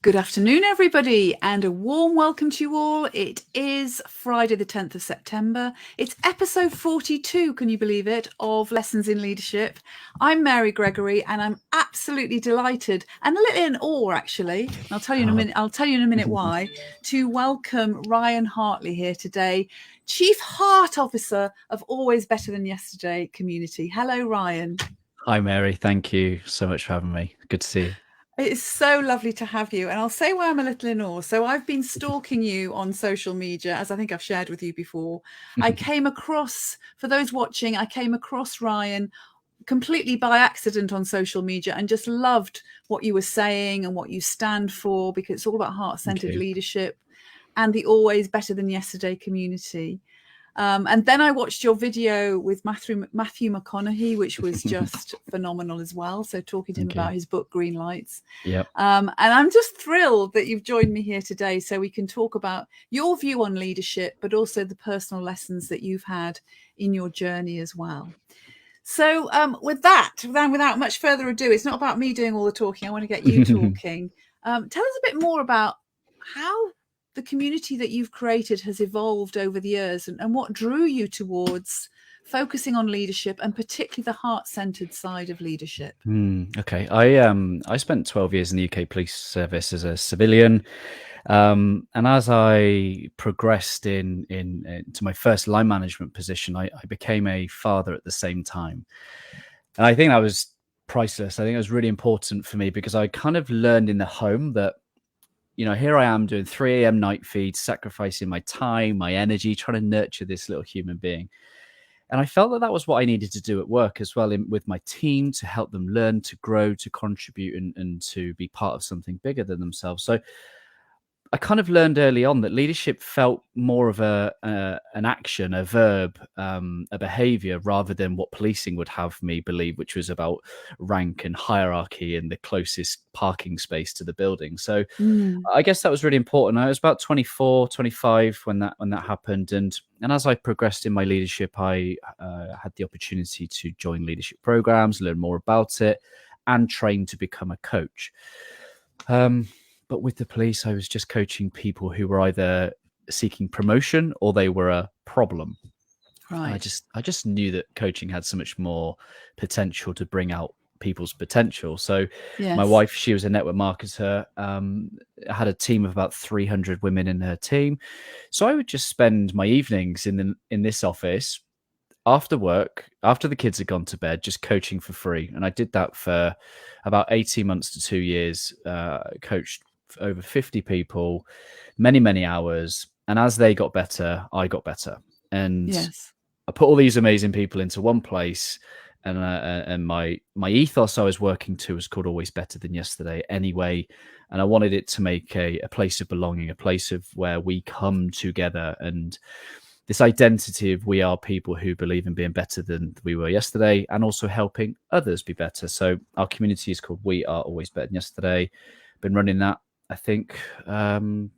Good afternoon, everybody, and a warm welcome to you all. It is Friday, the 10th of September. It's episode 42, can you believe it, of Lessons in Leadership. I'm Mary Gregory, and I'm absolutely delighted and a little in awe, actually. And I'll tell you in a minute. I'll tell you in a minute why. To welcome Ryan Hartley here today, Chief Heart Officer of Always Better Than Yesterday community. Hello, Ryan. Hi, Mary. Thank you so much for having me. Good to see you. It's so lovely to have you. And I'll say why I'm a little in awe. So I've been stalking you on social media, as I think I've shared with you before. I came across, for those watching, I came across Ryan completely by accident on social media and just loved what you were saying and what you stand for, because it's all about heart-centered leadership and the Always Better Than Yesterday community. And then I watched your video with Matthew McConaughey, which was just phenomenal as well. So talking to him about his book, Green Lights. Yep. And I'm just thrilled that you've joined me here today so we can talk about your view on leadership, but also the personal lessons that you've had in your journey as well. So with that, then without much further ado, it's not about me doing all the talking. I want to get you talking. Tell us a bit more about how the community that you've created has evolved over the years and what drew you towards focusing on leadership and particularly the heart-centered side of leadership. Okay. I spent 12 years in the UK police service as a civilian. And as I progressed into my first line management position, I became a father at the same time. And I think that was priceless. I think it was really important for me because I kind of learned in the home that, you know, here I am doing 3 a.m. night feeds, sacrificing my time, my energy, trying to nurture this little human being. And I felt that was what I needed to do at work as well, with my team, to help them learn, to grow, to contribute, and to be part of something bigger than themselves. So I kind of learned early on that leadership felt more of an action, a verb, a behavior, rather than what policing would have me believe, which was about rank and hierarchy and the closest parking space to the building. So I guess that was really important. I was about 24, 25 when that happened. And as I progressed in my leadership, I had the opportunity to join leadership programs, learn more about it, and train to become a coach. But with the police, I was just coaching people who were either seeking promotion or they were a problem. Right. I just knew that coaching had so much more potential to bring out people's potential. So my wife, she was a network marketer, had a team of about 300 women in her team. So I would just spend my evenings in this office after work, after the kids had gone to bed, just coaching for free. And I did that for about 18 months to 2 years, coached over 50 people, many hours. And as they got better, I got better. And I put all these amazing people into one place. And my ethos I was working to was called Always Better Than Yesterday anyway. And I wanted it to make a place of belonging, a place of where we come together, and this identity of we are people who believe in being better than we were yesterday and also helping others be better. So our community is called We Are Always Better Than Yesterday. Been running that, I think, about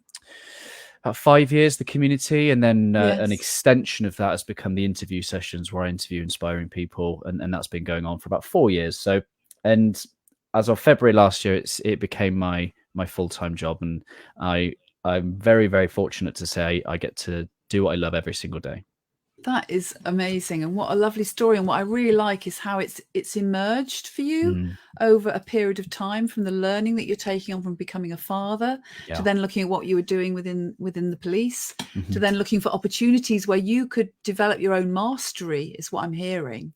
5 years, the community. And then an extension of that has become the interview sessions where I interview inspiring people. And that's been going on for about 4 years. So, and as of February last year, it became my full-time job. And I'm very, very fortunate to say I get to do what I love every single day. That is amazing. And what a lovely story. And what I really like is how it's emerged for you over a period of time, from the learning that you're taking on from becoming a father to then looking at what you were doing within the police, to then looking for opportunities where you could develop your own mastery, is what I'm hearing,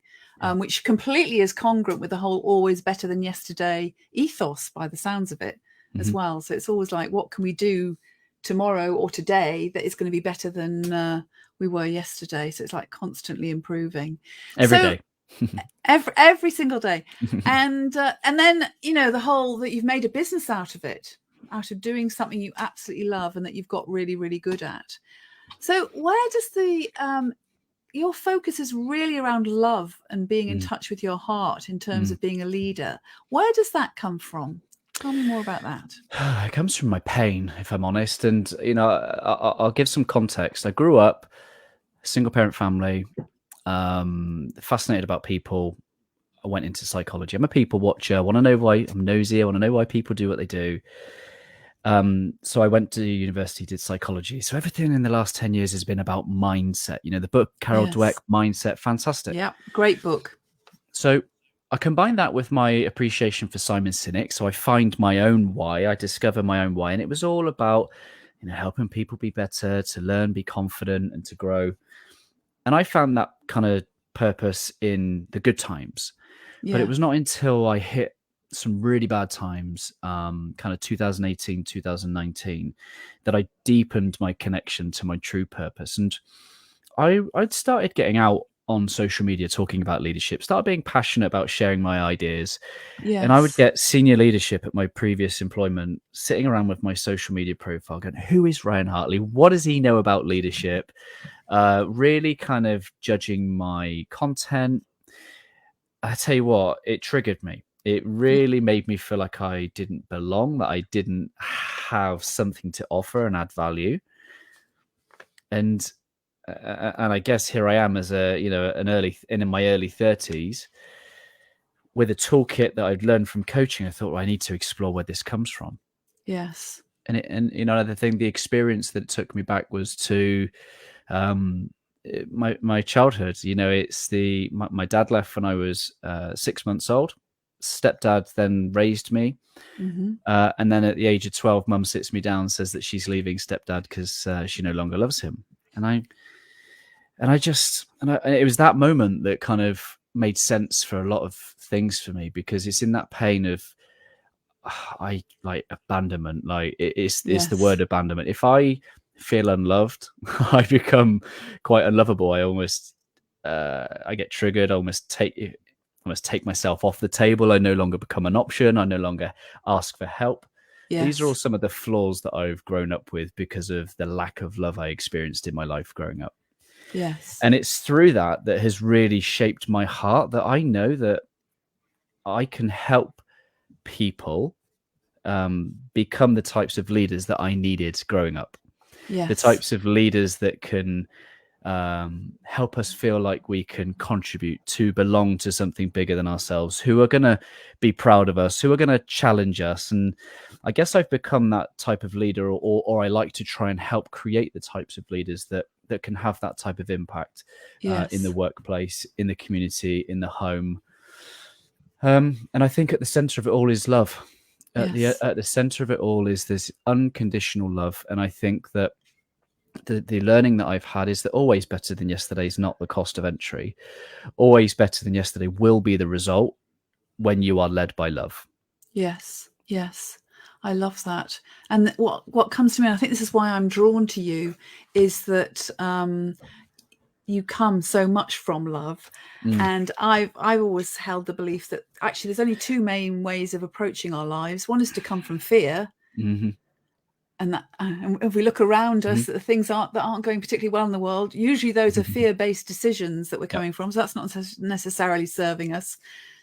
which completely is congruent with the whole Always Better Than Yesterday ethos by the sounds of it as well. So it's always like, what can we do tomorrow or today that is going to be better than we were yesterday? So it's like constantly improving every day. every single day. And then, you know, the whole that you've made a business out of it, out of doing something you absolutely love and that you've got really, really good at. So where does your focus is really around love and being in touch with your heart in terms of being a leader. Where does that come from? Tell me more about that. It comes from my pain, if I'm honest. And, you know, I'll give some context. I grew up single parent family, fascinated about people. I went into psychology. I'm a people watcher. I want to know why I'm nosy. I want to know why people do what they do. So I went to university, did psychology. So everything in the last 10 years has been about mindset. The book, Carol Dweck, Mindset, fantastic. Yeah, great book. So I combined that with my appreciation for Simon Sinek. So I find my own why, I discover my own why. And it was all about, helping people be better, to learn, be confident, and to grow. And I found that kind of purpose in the good times. But it was not until I hit some really bad times, kind of 2018, 2019, that I deepened my connection to my true purpose. And I'd started getting out on social media talking about leadership, started being passionate about sharing my ideas. And I would get senior leadership at my previous employment sitting around with my social media profile going, who is Ryan Hartley? What does he know about leadership? Really kind of judging my content. I tell you what, it triggered me. It really made me feel like I didn't belong, that I didn't have something to offer and add value. And I guess here I am as in my early 30s with a toolkit that I'd learned from coaching. I thought, well, I need to explore where this comes from. Yes. And another thing, the experience that took me back was to my childhood. It's my dad left when I was 6 months old. Stepdad then raised me. And then at the age of 12, mum sits me down and says that she's leaving stepdad because she no longer loves him. And it was that moment that kind of made sense for a lot of things for me, because it's in that pain of abandonment. It's the word abandonment. If I feel unloved, I become quite unlovable. I almost I get triggered. I almost take myself off the table. I no longer become an option. I no longer ask for help. These are all some of the flaws that I've grown up with because of the lack of love I experienced in my life growing up. Yes. And it's through that has really shaped my heart, that I know that I can help people become the types of leaders that I needed growing up. The types of leaders that can help us feel like we can contribute, to belong to something bigger than ourselves, who are going to be proud of us, who are going to challenge us. And I guess I've become that type of leader, or I like to try and help create the types of leaders that can have that type of impact in the workplace, in the community, in the home. And I think at the center of it all is love. At the center of it all is this unconditional love. And I think that the learning that I've had is that always better than yesterday is not the cost of entry. Always better than yesterday will be the result when you are led by love. Yes. I love that. And what comes to me, and I think this is why I'm drawn to you, is that you come so much from love. And I've always held the belief that actually there's only two main ways of approaching our lives. One is to come from fear. And if we look around us, the things that aren't going particularly well in the world, usually those are fear-based decisions that we're coming from. So that's not necessarily serving us.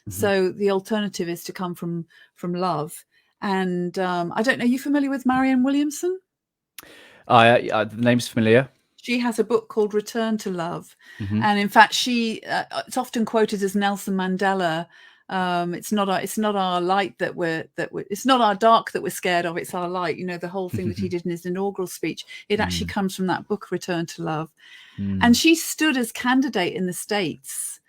So the alternative is to come from love. And I don't know, are you familiar with Marianne Williamson? The name's familiar. She has a book called Return to Love. And in fact, it's often quoted as Nelson Mandela. It's not our light it's not our dark that we're scared of, it's our light. The whole thing that he did in his inaugural speech, it actually comes from that book, Return to Love. And she stood as candidate in the States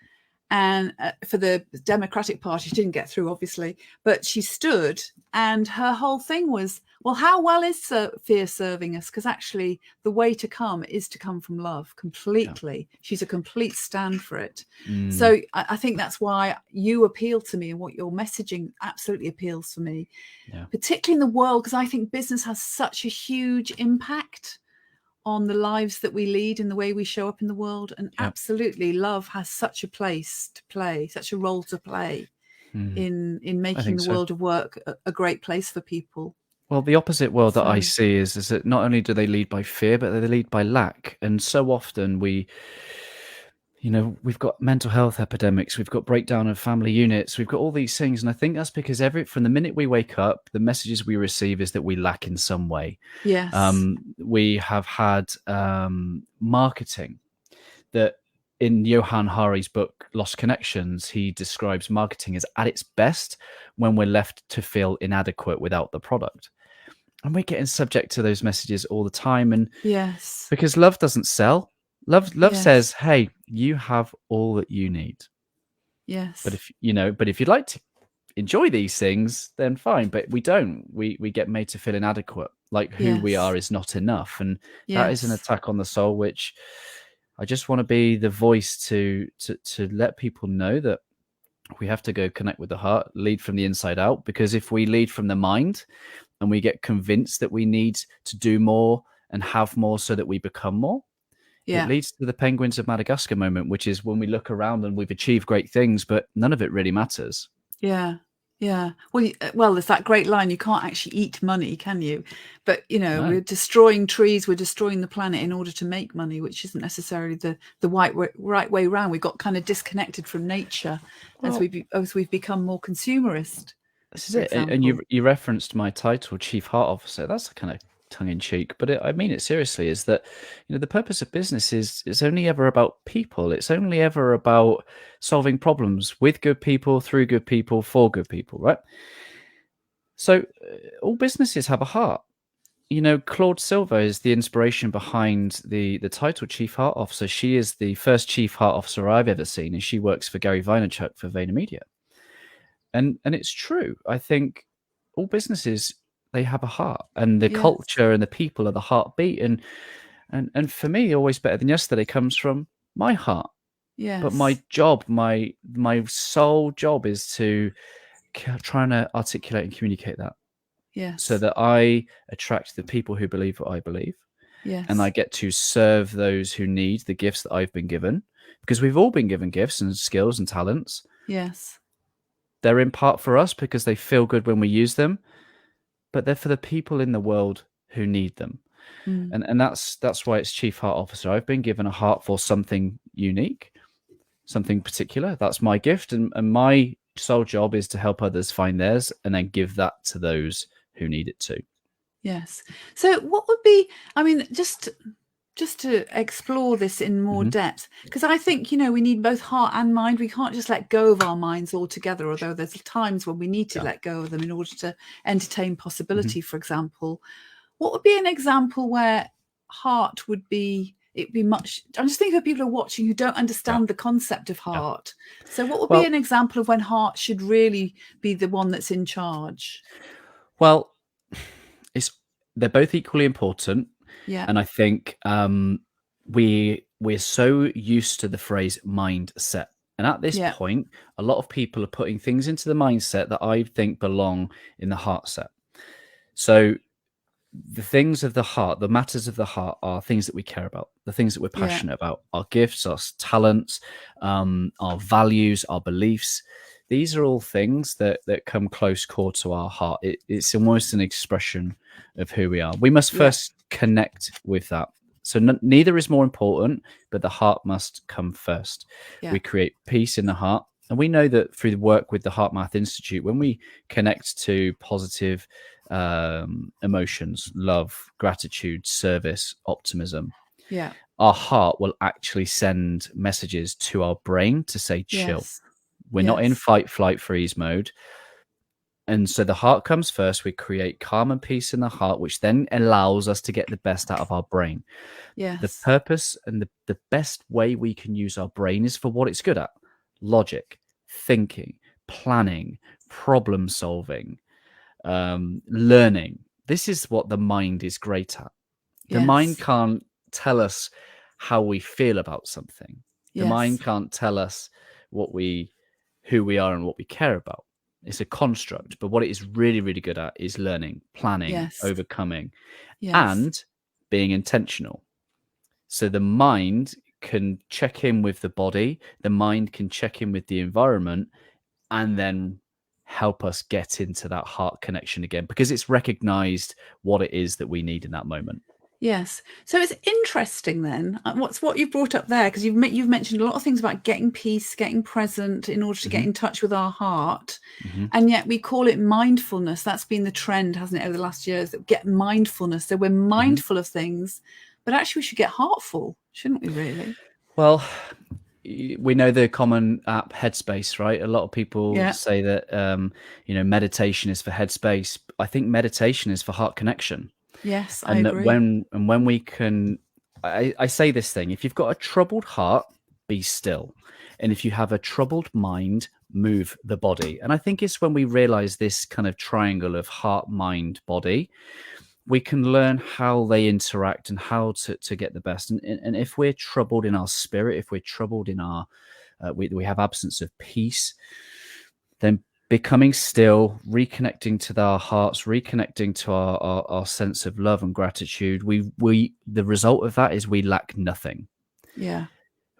and for the Democratic Party. She didn't get through, obviously, but she stood, and her whole thing was, well, how well is fear serving us? Because actually the way to come is to come from love completely. She's a complete stand for it. So I think that's why you appeal to me, and what your messaging absolutely appeals for me, particularly in the world, because I think business has such a huge impact on the lives that we lead and the way we show up in the world. And absolutely, love has such a place to play, such a role to play in making the world of work a great place for people. Well, the opposite world that I see is that not only do they lead by fear, but they lead by lack. And so often we've got mental health epidemics, we've got breakdown of family units, we've got all these things. And I think that's because from the minute we wake up, the messages we receive is that we lack in some way. Yes. We have had marketing that, in Johann Hari's book, Lost Connections, he describes marketing as at its best when we're left to feel inadequate without the product. And we're getting subject to those messages all the time. And Yes. because love doesn't sell. Love Yes. says, hey, you have all that you need. Yes. But if you'd like to enjoy these things, then fine. But we don't. We get made to feel inadequate, like who we are is not enough. And that is an attack on the soul, which I just want to be the voice to let people know that we have to go connect with the heart, lead from the inside out. Because if we lead from the mind and we get convinced that we need to do more and have more so that we become more, it leads to the penguins of Madagascar moment, which is when we look around and we've achieved great things, but none of it really matters. Yeah. Yeah. Well, there's that great line, you can't actually eat money, can you? But, No. we're destroying trees, we're destroying the planet in order to make money, which isn't necessarily the right way around. We got kind of disconnected from nature as we've become more consumerist. This is it. And you referenced my title, Chief Heart Officer. That's kind of tongue-in-cheek, but I mean it seriously, is that the purpose of business is only ever about people. It's only ever about solving problems with good people, through good people, for good people, right? So all businesses have a heart. Claude Silver is the inspiration behind the title Chief Heart Officer. She is the first Chief Heart Officer I've ever seen, and she works for Gary Vaynerchuk for VaynerMedia. And it's true. I think all businesses, they have a heart, and the culture and the people are the heartbeat. And for me, always better than yesterday comes from my heart. Yes. But my job, my sole job is to try and articulate and communicate that. Yes. So that I attract the people who believe what I believe. Yes. And I get to serve those who need the gifts that I've been given, because we've all been given gifts and skills and talents. Yes. They're in part for us because they feel good when we use them, but they're for the people in the world who need them. And that's why it's Chief Heart Officer. I've been given a heart for something unique, something particular. That's my gift. And my sole job is to help others find theirs and then give that to those who need it too. Yes. So what would be, just to explore this in more depth, because I think, we need both heart and mind. We can't just let go of our minds altogether, although there's times when we need to let go of them in order to entertain possibility, for example. What would be an example where heart would be, it'd be much, I'm just thinking of people who are watching who don't understand the concept of heart. So what would be an example of when heart should really be the one that's in charge? Well, they're both equally important. Yeah. And I think we're so used to the phrase mindset. And at this point, a lot of people are putting things into the mindset that I think belong in the heart set. So the things of the heart, the matters of the heart, are things that we care about, the things that we're passionate about, our gifts, our talents, our values, our beliefs. These are all things that come close core to our heart. It's almost an expression of who we are. We must first connect with that. So neither is more important, but the heart must come first. We create peace in the heart. And we know that through the work with the Heart Math Institute, when we connect to positive emotions, love, gratitude, service, optimism, our heart will actually send messages to our brain to say, chill. We're not in fight, flight, freeze mode. And so the heart comes first. We create calm and peace in the heart, which then allows us to get the best out of our brain. The purpose and the best way we can use our brain is for what it's good at: logic, thinking, planning, problem solving, learning. This is what the mind is great at. The mind can't tell us how we feel about something. The mind can't tell us who we are and what we care about. It's a construct, but what it is really, really good at is learning, planning, overcoming, and being intentional. So the mind can check in with the body, the mind can check in with the environment, and then help us get into that heart connection again, because it's recognized what it is that we need in that moment. Yes. So it's interesting then, what you brought up there, because you've mentioned a lot of things about getting peace, getting present in order to get in touch with our heart. And yet we call it mindfulness. That's been the trend, hasn't it, over the last years, that get mindfulness. So we're mindful of things, but actually we should get heartful, shouldn't we really? Well, we know the common app Headspace, right? A lot of people Yeah. say that meditation is for headspace. I think meditation is for heart connection. Yes, I And that agree. when we can, I say this thing: if you've got a troubled heart, be still, and if you have a troubled mind, move the body. And I think it's when we realize this kind of triangle of heart, mind, body, we can learn how they interact and how to get the best. And if we're troubled in our spirit, if we're troubled in our we have absence of peace, then becoming still, reconnecting to our hearts, reconnecting to our sense of love and gratitude, the result of that is we lack nothing. Yeah.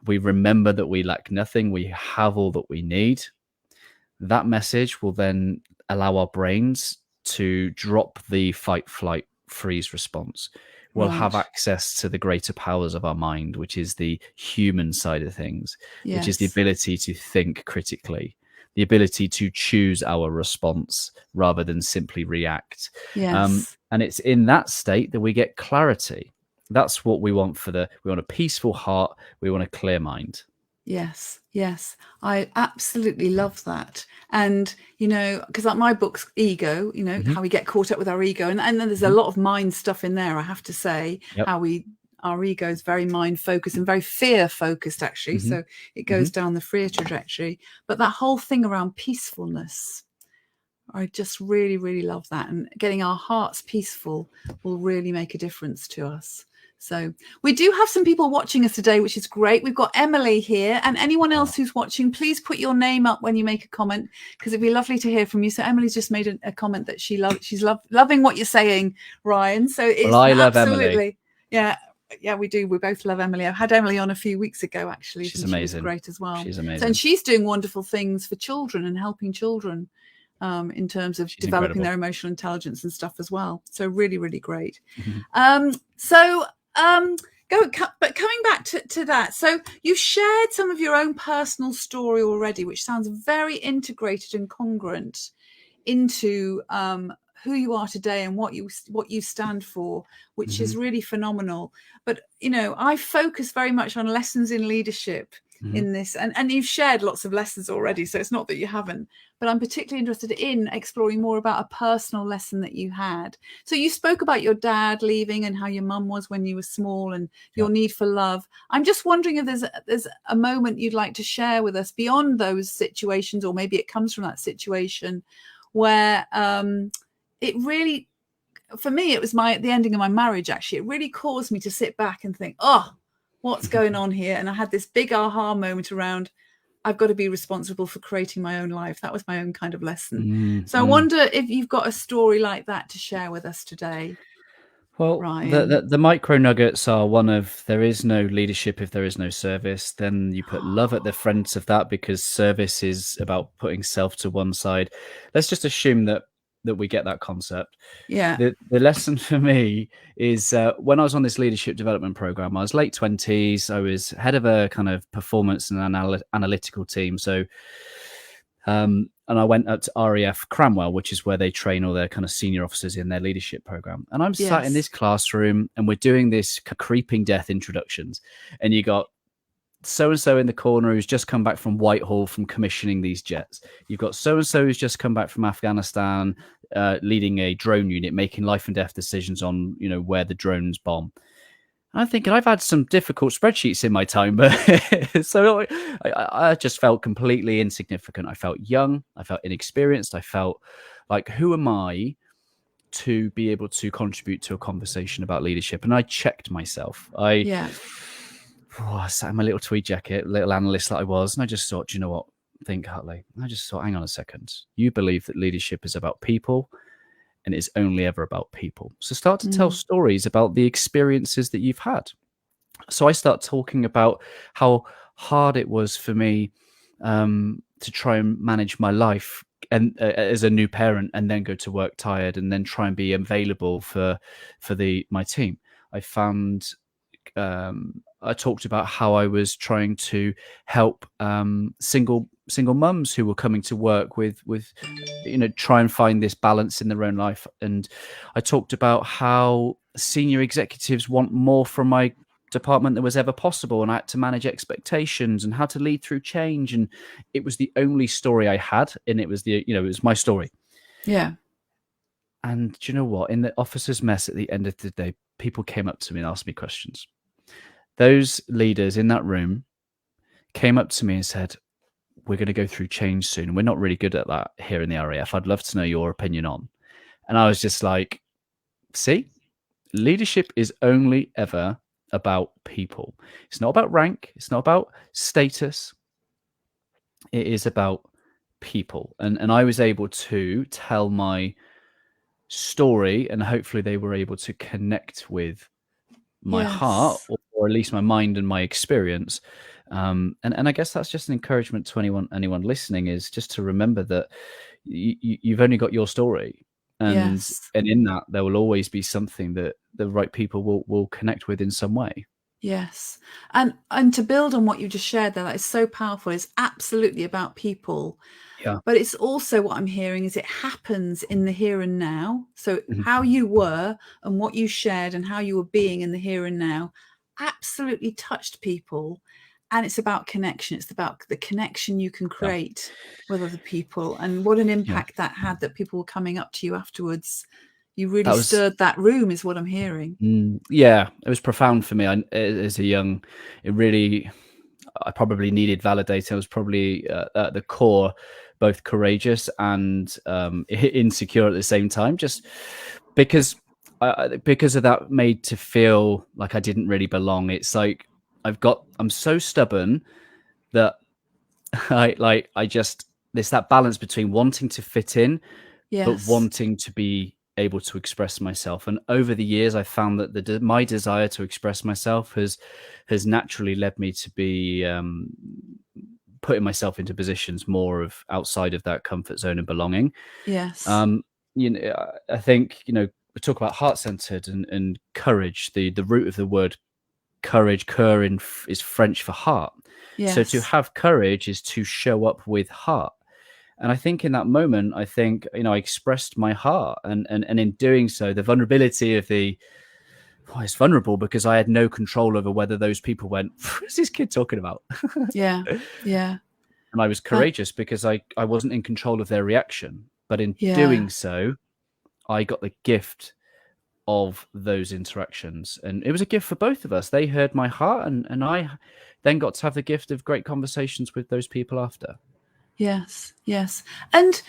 We remember that we lack nothing. We have all that we need. That message will then allow our brains to drop the fight, flight, freeze response. We'll have Right. access to the greater powers of our mind, which is the human side of things, which is the Yes. ability to think critically, the ability to choose our response rather than simply react. Yes. And it's in that state that we get clarity. That's what we want we want a peaceful heart. We want a clear mind. Yes, yes, I absolutely love that. And, because like my book's ego, Mm-hmm. how we get caught up with our ego. And then there's a Mm-hmm. lot of mind stuff in there, I have to say, Yep. our ego is very mind focused and very fear focused, actually. Mm-hmm. So it goes down the fear trajectory. But that whole thing around peacefulness, I just really, really love that. And getting our hearts peaceful will really make a difference to us. So we do have some people watching us today, which is great. We've got Emily here, and anyone else who's watching, please put your name up when you make a comment, because it'd be lovely to hear from you. So Emily's just made a comment that she's loving what you're saying, Ryan. So it's Well, I love absolutely, Emily. yeah, we do. We both love Emily. I had Emily on a few weeks ago, actually. She's and amazing. She was great as well. She's amazing. So, and she's doing wonderful things for children and helping children. In terms of developing their emotional intelligence and stuff as well. So really, really great. Mm-hmm. But coming back to that, so you shared some of your own personal story already, which sounds very integrated and congruent into who you are today and what you stand for, which is really phenomenal. But I focus very much on lessons in leadership in this, and you've shared lots of lessons already, so it's not that you haven't, but I'm particularly interested in exploring more about a personal lesson that you had. So you spoke about your dad leaving and how your mum was when you were small and your need for love. I'm just wondering if there's a moment you'd like to share with us beyond those situations, or maybe it comes from that situation where it really, for me, it was the ending of my marriage. Actually, it really caused me to sit back and think, what's going on here? And I had this big aha moment around, I've got to be responsible for creating my own life. That was my own kind of lesson. So I wonder if you've got a story like that to share with us today. Well, Ryan. the micro nuggets are one of, there is no leadership if there is no service. Then you put love at the front of that, because service is about putting self to one side. Let's just assume that we get that concept. Yeah. The lesson for me is when I was on this leadership development program, I was late 20s. I was head of a kind of performance and analytical team. So, and I went up to RAF Cranwell, which is where they train all their kind of senior officers in their leadership program. And I'm sat in this classroom and we're doing this creeping death introductions. And you got so-and-so in the corner who's just come back from Whitehall from commissioning these jets. You've got so-and-so who's just come back from Afghanistan, leading a drone unit, making life and death decisions on, where the drones bomb. And I'm thinking, I've had some difficult spreadsheets in my time, but so I just felt completely insignificant. I felt young. I felt inexperienced. I felt like, who am I to be able to contribute to a conversation about leadership? And I checked myself. I sat in my little tweed jacket, little analyst that I was, and I just thought, you know what? Think, Hartley. I just thought, hang on a second. You believe that leadership is about people, and it's only ever about people. So start to tell stories about the experiences that you've had. So I start talking about how hard it was for me to try and manage my life and as a new parent, and then go to work tired, and then try and be available for my team. I found I talked about how I was trying to help single mums who were coming to work with try and find this balance in their own life. And I talked about how senior executives want more from my department that was ever possible, and I had to manage expectations and how to lead through change. And it was the only story I had, and it was it was my story. Yeah. And do you know what? In the officers' mess at the end of the day, people came up to me and asked me questions. Those leaders in that room came up to me and said, "We're going to go through change soon, and we're not really good at that here in the RAF. I'd love to know your opinion on." And I was just like, see, leadership is only ever about people. It's not about rank. It's not about status. It is about people. And I was able to tell my story, and hopefully they were able to connect with my heart, Yes. or at least my mind and my experience. And I guess that's just an encouragement to anyone listening, is just to remember that you've only got your story, and Yes. in that there will always be something that the right people will connect with in some way. Yes. And to build on what you just shared there, that is so powerful. It's absolutely about people. Yeah. But it's also, what I'm hearing is, it happens in the here and now. So Mhm. how you were and what you shared and how you were being in the here and now absolutely touched people. And it's about connection. It's about the connection you can Yeah. create with other people, and what an Yeah. impact that had, that people were coming up to you afterwards. You really stirred that room, is what I'm hearing. Yeah, it was profound for me. As a young, I probably needed validating. I was probably at the core both courageous and insecure at the same time, just because of that, made to feel like I didn't really belong. It's like I'm so stubborn that there's that balance between wanting to fit in, but Yes. wanting to be able to express myself. And over the years, I found that my desire to express myself has naturally led me to be putting myself into positions more of outside of that comfort zone and belonging. Yes. I think, we talk about heart-centered and courage. The root of the word courage, cœur, is French for heart. Yes. So to have courage is to show up with heart. And I think in that moment, I expressed my heart, and in doing so, the vulnerability of it's vulnerable because I had no control over whether those people went, "What's this kid talking about?" Yeah. Yeah. And I was courageous because I wasn't in control of their reaction. But in Yeah. doing so, I got the gift of those interactions, and it was a gift for both of us. They heard my heart, and I then got to have the gift of great conversations with those people after. Yes, yes. And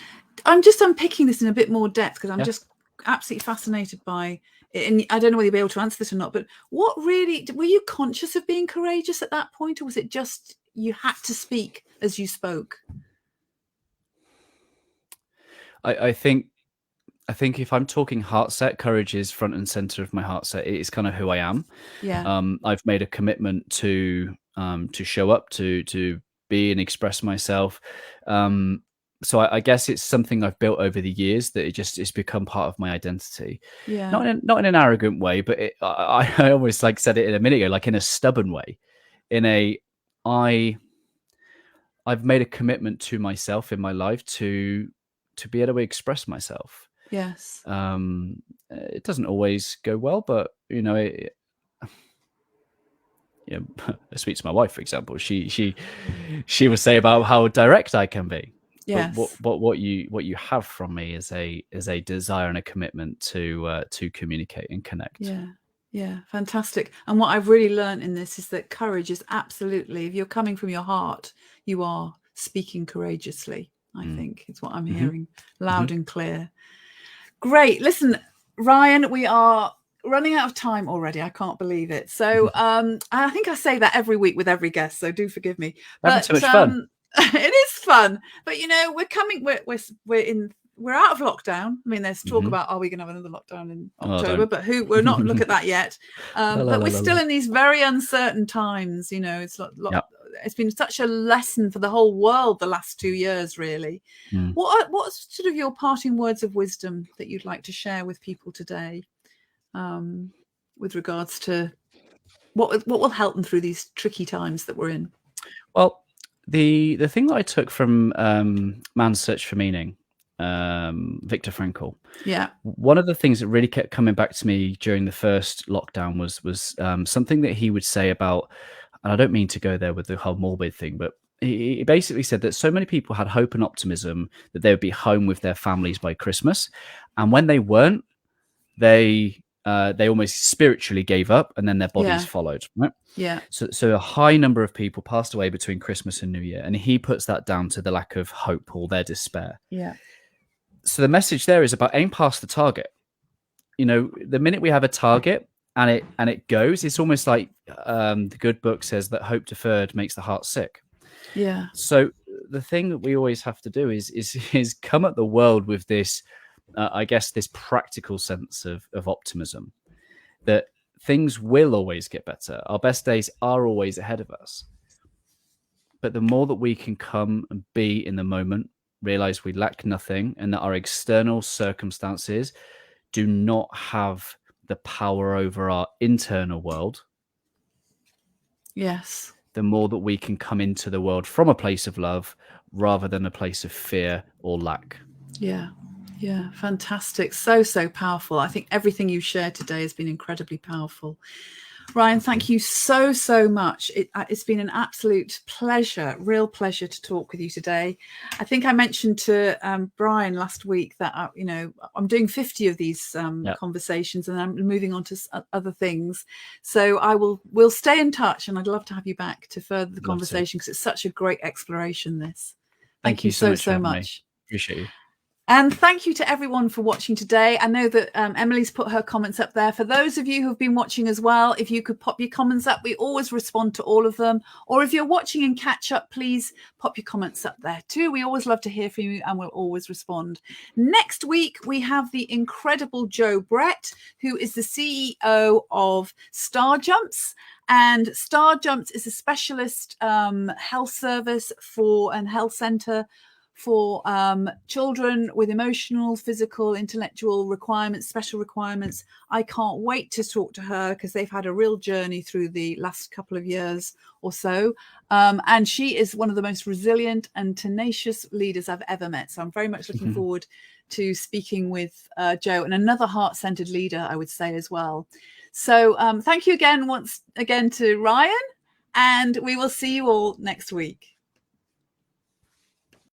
I'm just unpicking this in a bit more depth, because I'm just absolutely fascinated by it. And I don't know whether you'll be able to answer this or not, but what really, were you conscious of being courageous at that point, or was it just you had to speak as you spoke? I think if I'm talking heart set, courage is front and center of my heart set. It is kind of who I am. Yeah. I've made a commitment to show up, to be and express myself. So I guess it's something I've built over the years, that it's become part of my identity. Yeah. Not in an arrogant way, but I almost said it in a minute ago, like in a stubborn way. I've made a commitment to myself in my life to be able to express myself. Yes. It doesn't always go well, but I speak to my wife, for example. She will say about how direct I can be. Yes. But what you have from me is a desire and a commitment to communicate and connect. Yeah. Yeah, fantastic. And what I've really learned in this is that courage is absolutely, if you're coming from your heart, you are speaking courageously, I think, is what I'm hearing loud and clear. Great. Listen, Ryan, we are running out of time already. I can't believe it. So I think I say that every week with every guest, so do forgive me. Having too much fun. It is fun. But we're out of lockdown. I mean, there's talk about, are we going to have another lockdown in October? But we're not look at that yet. But we're still in these very uncertain times. It's been such a lesson for the whole world the last 2 years, really. What's sort of your parting words of wisdom that you'd like to share with people today, with regards to what will help them through these tricky times that we're in? Well, the thing that I took from Man's Search for Meaning Viktor Frankl. Yeah. One of the things that really kept coming back to me during the first lockdown was something that he would say about, and I don't mean to go there with the whole morbid thing, but he basically said that so many people had hope and optimism that they would be home with their families by Christmas, and when they weren't, they almost spiritually gave up, and then their bodies followed. Right? Yeah. So a high number of people passed away between Christmas and New Year, and he puts that down to the lack of hope or their despair. Yeah. So the message there is about aim past the target. You know, the minute we have a target and it goes, it's almost like the good book says that hope deferred makes the heart sick. Yeah. So the thing that we always have to do is come at the world with this, I guess, this practical sense of optimism, that things will always get better. Our best days are always ahead of us. But the more that we can come and be in the moment, realize we lack nothing, and that our external circumstances do not have the power over our internal world. Yes. The more that we can come into the world from a place of love rather than a place of fear or lack. Yeah. Yeah. Fantastic. So powerful. I think everything you shared today has been incredibly powerful. Ryan, thank you so much. It's been an absolute pleasure, real pleasure to talk with you today. I think I mentioned to Brian last week that, I'm doing 50 of these conversations, and I'm moving on to other things. So we'll stay in touch, and I'd love to have you back to further the conversation, because it's such a great exploration, this. Thank you so much. Appreciate you. And thank you to everyone for watching today. I know that Emily's put her comments up there. For those of you who've been watching as well, if you could pop your comments up, we always respond to all of them. Or if you're watching and catch up, please pop your comments up there too. We always love to hear from you, and we'll always respond. Next week, we have the incredible Joe Brett, who is the CEO of Star Jumps. And Star Jumps is a specialist health service and health centre for children with emotional, physical, intellectual requirements, special requirements. I can't wait to talk to her, because they've had a real journey through the last couple of years or so. And she is one of the most resilient and tenacious leaders I've ever met. So I'm very much looking forward to speaking with Joe, and another heart-centered leader, I would say, as well. So thank you once again to Ryan, and we will see you all next week.